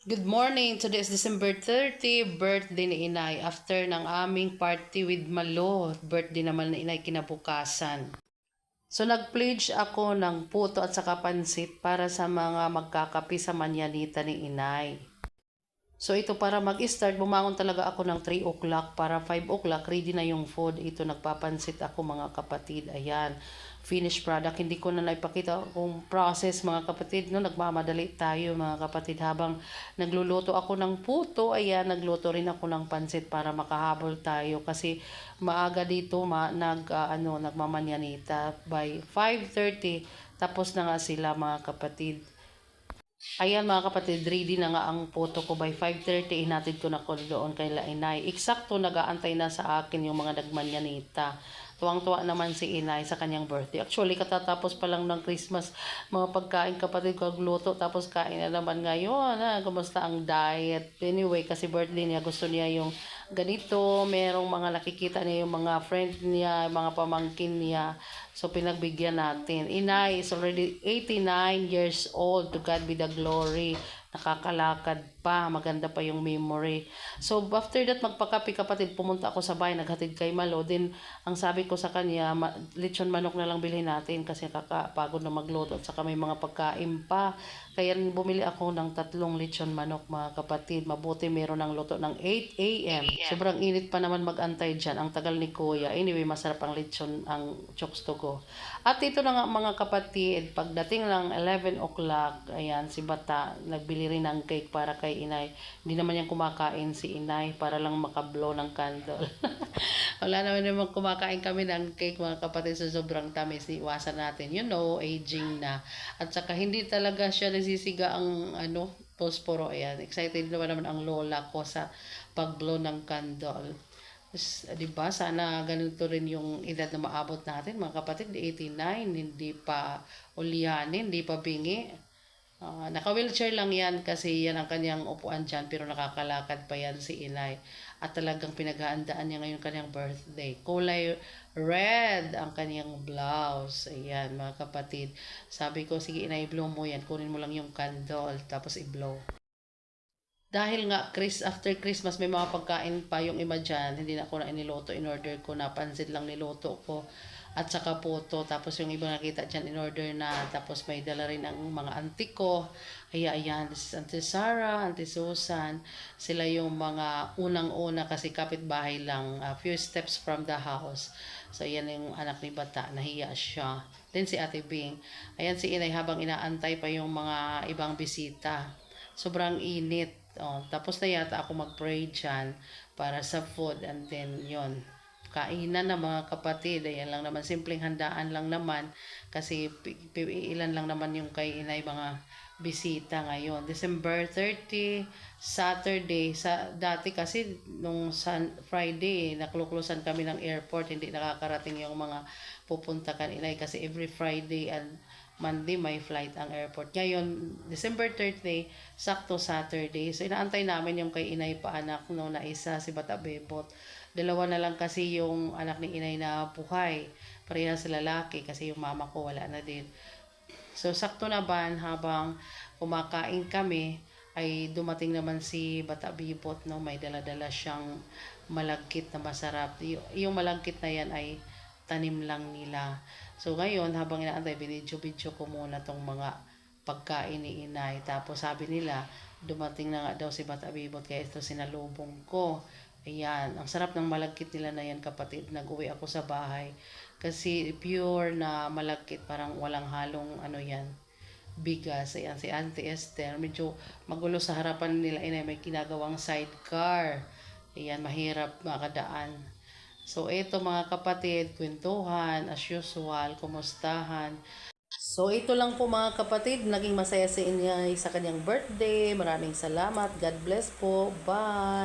Good morning. Today is December 30, birthday ni Inay. After ng aming party with Malo, birthday naman ni Inay kinabukasan. So nag-pledge ako ng puto at saka pansit para sa mga magkakapi sa manyanita ni Inay. So ito para mag-start, bumangon talaga ako ng 3 o'clock para 5 o'clock ready na yung food. Ito nagpapansit ako mga kapatid. Ayan, finished product. Hindi ko na naipakita kung process mga kapatid. No, nagmamadali tayo mga kapatid habang nagluluto ako ng puto. Ayan, nagluto rin ako ng pansit para makahabol tayo kasi maaga dito nagmamanyanita by 5:30. Tapos na nga sila mga kapatid. Ayan mga kapatid, ready na nga ang photo ko by 5:30. Inatid ko na ko doon kay Inay. Eksakto nag-aantay na sa akin yung mga nagmanyanita. Tuwang-tuwa naman si Inay sa kanyang birthday. Actually, katatapos pa lang ng Christmas, mga pagkain kapatid ko agluto. Tapos kain na naman ngayon. Kumusta ang diet? Anyway, kasi birthday niya, gusto niya yung ganito. Merong mga nakikita niya yung mga friend niya, mga pamangkin niya. So, pinagbigyan natin. Inay is already 89 years old. To God be the glory. Nakakalakad pa. Maganda pa yung memory. So, after that, magpakapi kapatid, pumunta ako sa bahay, naghatid kay Malo. Then, ang sabi ko sa kanya, lechon manok na lang bilhin natin kasi kakapagod na magluto at saka may mga pagkain pa. Kaya bumili ako ng 3 lechon manok mga kapatid. Mabuti meron ng luto ng 8 a.m. Sobrang init pa naman magantay dyan. Ang tagal ni Kuya. Anyway, masarap ang lechon, ang chokes to go. At ito na nga mga kapatid, pagdating ng 11 o'clock, ayan, si Bata, nagbili rin ng cake para kay Inay. Hindi naman yan kumakain si Inay para lang makablow ng candle. Wala naman kumakain kami ng cake mga kapatid sa sobrang tamis. Iwasan natin, aging na. At saka hindi talaga siya nasisiga ang posporo. Ayan, excited naman ang lola ko sa pag-blow ng candle. 'Di ba? Sana ganito rin yung edad na maabot natin, mga kapatid, 89, hindi pa ulyanin, hindi pa bingi. Naka-wheelchair lang yan kasi yan ang kanyang upuan dyan pero nakakalakad pa yan si Inay. At talagang pinaghahandaan niya ngayon kanyang birthday. Kulay red ang kanyang blouse. Ayan mga kapatid. Sabi ko, sige Inay, blow mo yan. Kunin mo lang yung candle tapos i-blow. Dahil nga after Christmas may mga pagkain pa yung iba dyan, hindi na ako na iniloto, in-order ko na pansit lang niloto ko at saka puto. Tapos yung iba nakita dyan, in-order na. Tapos may dala rin ang mga auntie ko. Ayan, this is Auntie Sarah, Auntie Susan. Sila yung mga unang-una kasi kapitbahay lang, a few steps from the house. So yan yung anak ni Bata, nahiya siya. Then si Ate Bing. Ayan si Inay habang inaantay pa yung mga ibang bisita. Sobrang init. Tapos na yata ako mag-pray dyan para sa food and then yon kainan na mga kapatid. Ayan lang naman, simpleng handaan lang naman kasi ilan lang naman yung kay Inay mga bisita ngayon. December 30, Saturday. Dati kasi nung Friday, nakluklusan kami ng airport, hindi nakakarating yung mga pupunta kan Inay kasi every Friday and Monday may flight ang airport. Ngayon, December 30, sakto Saturday. So, inaantay namin yung kay Inay pa anak no, na isa, si Bata Bebot. Dalawa na lang kasi yung anak ni Inay na buhay. Pareha sa lalaki kasi yung mama ko wala na din. So, sakto na ba habang kumakain kami, ay dumating naman si Bata Bebot, no? May dala-dala siyang malagkit na masarap. Yung malagkit na yan ay tanim lang nila. So ngayon, habang inaantay, binidyo-bidyo ko muna tong mga pagkain ni Inay. Tapos sabi nila, dumating na nga daw si Bata Bibot kaya ito sinalubong ko. Ayan, ang sarap ng malagkit nila na yan kapatid. Nag-uwi ako sa bahay. Kasi pure na malagkit, parang walang halong yan, bigas. Ayan, si Auntie Esther. Medyo magulo sa harapan nila Inay, may kinagawang sidecar. Ayan, mahirap makadaan. So, ito mga kapatid, kwentuhan, as usual, kumustahan. So, ito lang po mga kapatid, naging masaya si Inay sa kanyang birthday. Maraming salamat. God bless po. Bye!